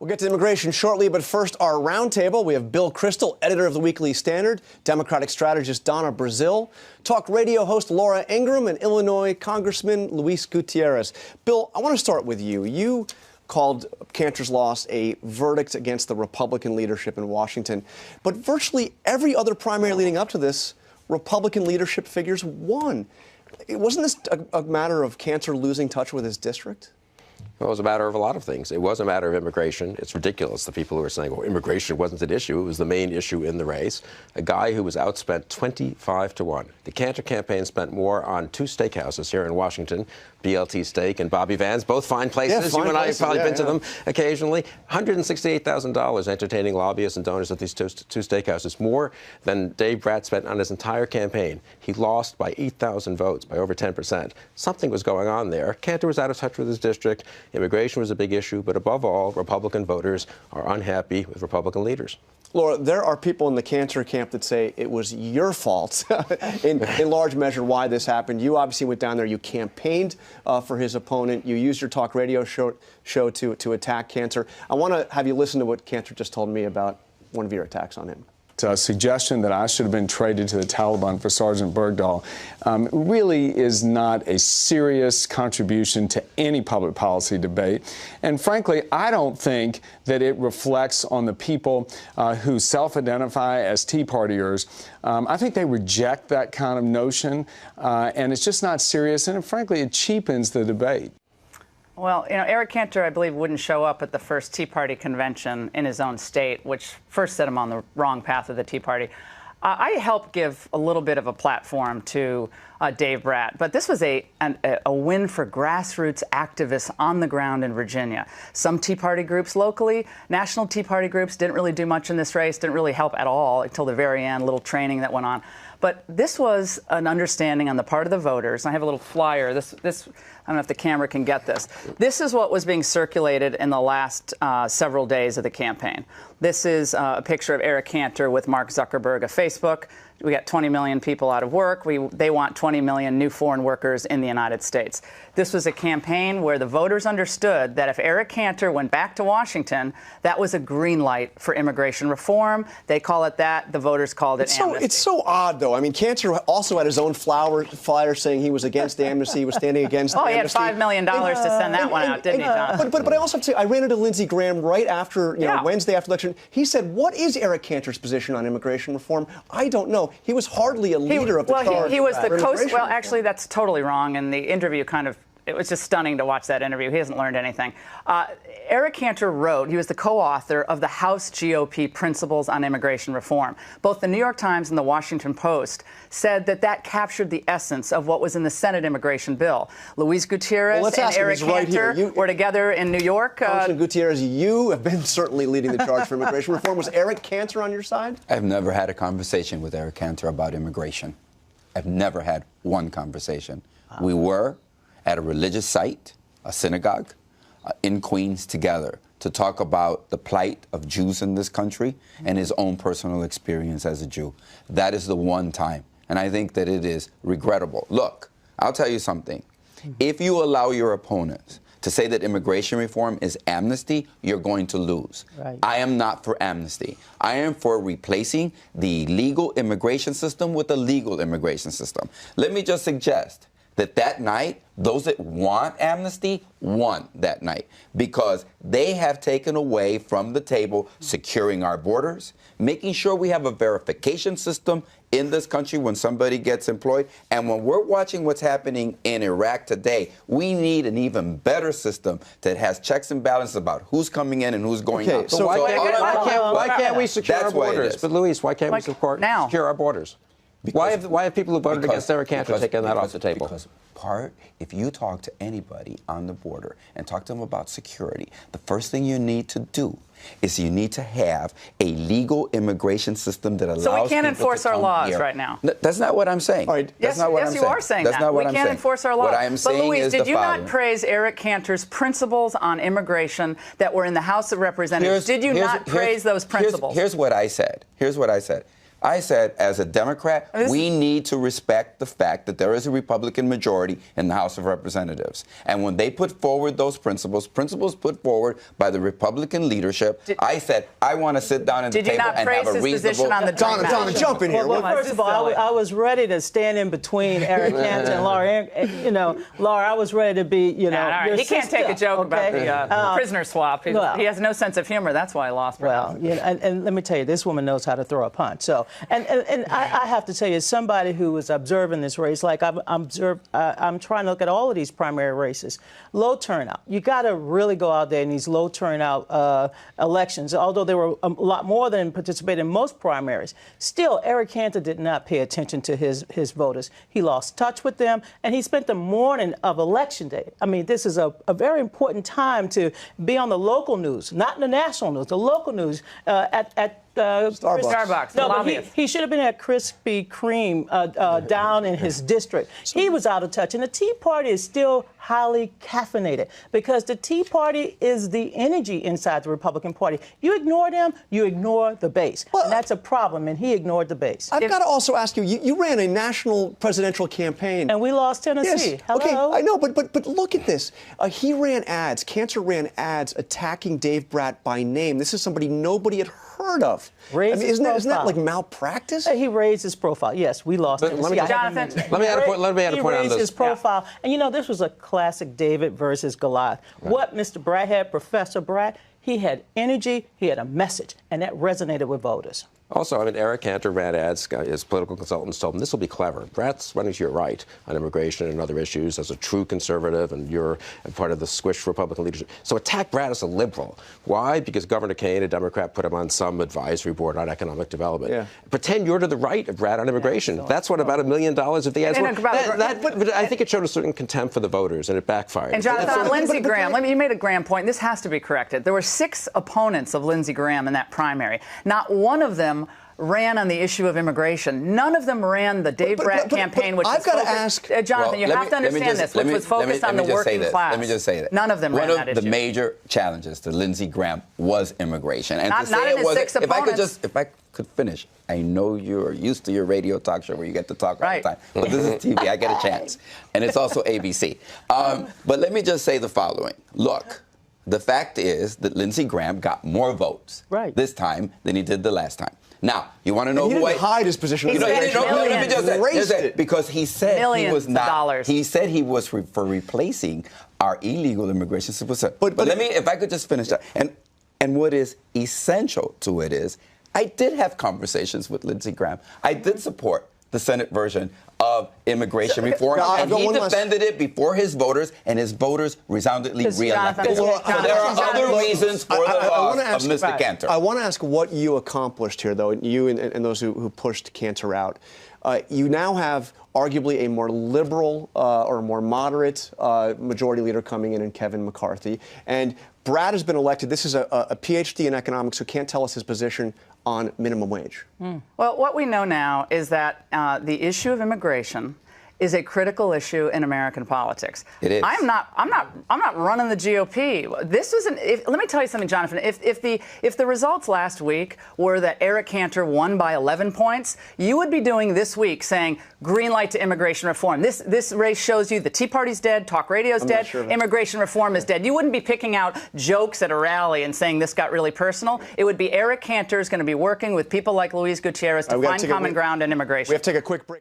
We'll get to immigration shortly, but first, our roundtable. We have Bill Kristol, editor of the Weekly Standard, Democratic strategist Donna Brazile, talk radio host Laura Ingraham, and Illinois Congressman Luis Gutierrez. Bill, I want to start with you. You called Cantor's loss a verdict against the Republican leadership in Washington. But virtually every other primary leading up to this, Republican leadership figures won. Wasn't this a matter of Cantor losing touch with his district? Well, it was a matter of a lot of things. It was a matter of immigration. It's ridiculous, the people who are saying, well, immigration wasn't an issue. It was the main issue in the race. A guy who was outspent 25-1. The Cantor campaign spent more on two steakhouses here in Washington, BLT Steak and Bobby Van's, both fine places. You and I have probably been to them occasionally. $168,000 entertaining lobbyists and donors at these two steakhouses, more than Dave Brat spent on his entire campaign. He lost by 8,000 votes, by over 10%. Something was going on there. Cantor was out of touch with his district. Immigration was a big issue, but above all, Republican voters are unhappy with Republican leaders. Laura, there are people in the Cantor camp that say it was your fault in large measure why this happened. You obviously went down there. You campaigned for his opponent. You used your talk radio show to attack Cantor. I want to have you listen to what Cantor just told me about one of your attacks on him. A suggestion that I should have been traded to the Taliban for Sergeant Bergdahl really is not a serious contribution to any public policy debate. And frankly, I don't think that it reflects on the people who self-identify as Tea Partiers. I think they reject that kind of notion, and it's just not serious, and frankly, it cheapens the debate. Well, you know, Eric Cantor, I believe, wouldn't show up at the first Tea Party convention in his own state, which first set him on the wrong path of the Tea Party. I helped give a little bit of a platform to Dave Brat, but this was a win for grassroots activists on the ground in Virginia. Some Tea Party groups locally, national Tea Party groups didn't really do much in this race, didn't really help at all until the very end, a little training that went on. But this was an understanding on the part of the voters. I have a little flyer. This I don't know if the camera can get this. This is what was being circulated in the last several days of the campaign. This is a picture of Eric Cantor with Mark Zuckerberg of Facebook. We got 20 million people out of work. They want 20 million new foreign workers in the United States. This was a campaign where the voters understood that if Eric Cantor went back to Washington, that was a green light for immigration reform. They call it that. The voters called it amnesty. It's so odd, though. I mean, Cantor also had his own flyer saying he was against amnesty. He was standing against amnesty. He had $5 million to send that one out, didn't he, John? But I also have to say, I ran into Lindsey Graham right after, Wednesday after election. He said, what is Eric Cantor's position on immigration reform? I don't know. He was hardly a leader of the charge. He was the Well, actually, that's totally wrong. And the interview it was just stunning to watch that interview. He hasn't learned anything. Eric Cantor he was the co-author of the House GOP Principles on Immigration Reform. Both the New York Times and the Washington Post said that captured the essence of what was in the Senate immigration bill. Luis Gutierrez and Eric Cantor were together in New York. Congressman Gutierrez, you have been certainly leading the charge for immigration reform. Was Eric Cantor on your side? I've never had a conversation with Eric Cantor about immigration. I've never had one conversation. Wow. We were at a religious site, a synagogue, in Queens together to talk about the plight of Jews in this country and his own personal experience as a Jew. That is the one time. And I think that it is regrettable. Look, I'll tell you something. If you allow your opponents to say that immigration reform is amnesty, you're going to lose. Right. I am not for amnesty. I am for replacing the legal immigration system with a legal immigration system. Let me just suggest that night, those that want amnesty won that night because they have taken away from the table securing our borders, making sure we have a verification system in this country when somebody gets employed. And when we're watching what's happening in Iraq today, we need an even better system that has checks and balances about who's coming in and who's going out. So why can't we secure our borders? But Luis, why can't we secure our borders? Why have people who voted against Eric Cantor taken that off the table? Because if you talk to anybody on the border and talk to them about security, the first thing you need to do is you need to have a legal immigration system that allows people to come here. So we can't enforce our laws right now. That's not what I'm saying. All right. Yes, you are saying that. That's not what I'm saying. We can't enforce our laws. What I am saying Luis, is the following. But Luis, did you not praise Eric Cantor's principles on immigration that were in the House of Representatives? Did you not praise those principles? Here's what I said. I said, as a Democrat, we need to respect the fact that there is a Republican majority in the House of Representatives. And when they put forward those principles put forward by the Republican leadership, I said, I want to sit down at the table and have a reasonable... Donna, jump in here. Well, first of all, I was ready to stand in between Eric Cantor and Laura. Laura, I was ready to be, your he can't sister, take a joke about okay? the prisoner swap. He has no sense of humor. That's why he lost. Well, and let me tell you, this woman knows how to throw a punch. So, and I have to tell you, as somebody who was observing this race, like I'm trying to look at all of these primary races. Low turnout. You got to really go out there in these low turnout elections. Although there were a lot more than participated in most primaries, still Eric Cantor did not pay attention to his voters. He lost touch with them, and he spent the morning of Election Day. I mean, this is a very important time to be on the local news, not the national news, the local news at Starbucks. No, but he should have been at Krispy Kreme down in his district. He was out of touch. And the Tea Party is still highly caffeinated because the Tea Party is the energy inside the Republican Party. You ignore them, you ignore the base. Well, and that's a problem, and he ignored the base. I've got to also ask you, you ran a national presidential campaign. And we lost Tennessee. Yes. Hello? Okay, I know, but look at this. He ran ads, Cantor ran ads attacking Dave Brat by name. This is somebody nobody had heard of. Isn't that like malpractice? He raised his profile. Yes, we lost him. Jonathan, let me add a point on this. He raised his profile. And this was a classic David versus Goliath. Right. What Mr. Brat had, Professor Brat, he had energy, he had a message, and that resonated with voters. Also, Eric Cantor ran ads. His political consultants told him this will be clever. Brat's running to your right on immigration and other issues as a true conservative, and you're part of the squished Republican leadership. So attack Brat as a liberal. Why? Because Governor Kane, a Democrat, put him on some advisory board on economic development. Yeah. Pretend you're to the right of Brat on immigration. Yeah, that's what about $1 million of the ads were. But I think it showed a certain contempt for the voters, and it backfired. And Jonathan, on Lindsey Graham, you made a Graham point. This has to be corrected. There were 6 opponents of Lindsey Graham in that primary. Not one of them ran on the issue of immigration. None of them ran the Dave Brat campaign, which I've got to ask Jonathan, you have to understand this, which was focused on the working class. Let me just say that. None of them ran that issue. One of the major challenges to Lindsey Graham was immigration. And not in his 6 opponents. If I could finish. I know you're used to your radio talk show where you get to talk all the time. But this is TV. I get a chance. And it's also ABC. But let me just say the following. Look, the fact is that Lindsey Graham got more votes this time than he did the last time. Now, you want to know who who didn't hide his position. Let me just say, because he said he was not. Dollars. He said he was for replacing our illegal immigration system. But let me, if I could just finish that. And what is essential to it is, I did have conversations with Lindsey Graham. I did support the Senate version of immigration reform, and he defended it before his voters, and his voters resoundingly re-elected. There are other reasons for the loss of Mr. Cantor. I want to ask what you accomplished here, though, you and those who pushed Cantor out. You now have arguably a more liberal or more moderate majority leader coming in Kevin McCarthy. And Brad has been elected. This is a PhD in economics who can't tell us his position on minimum wage. Well, what we know now is that the issue of immigration is a critical issue in American politics. It is. I'm not running the GOP. This was let me tell you something, Jonathan. If the results last week were that Eric Cantor won by 11 points, you would be doing this week saying green light to immigration reform. This race shows you the Tea Party's dead, talk radio's dead, immigration reform is dead. You wouldn't be picking out jokes at a rally and saying this got really personal. It would be Eric Cantor is going to be working with people like Luis Gutierrez to find common ground in immigration. We have to take a quick break.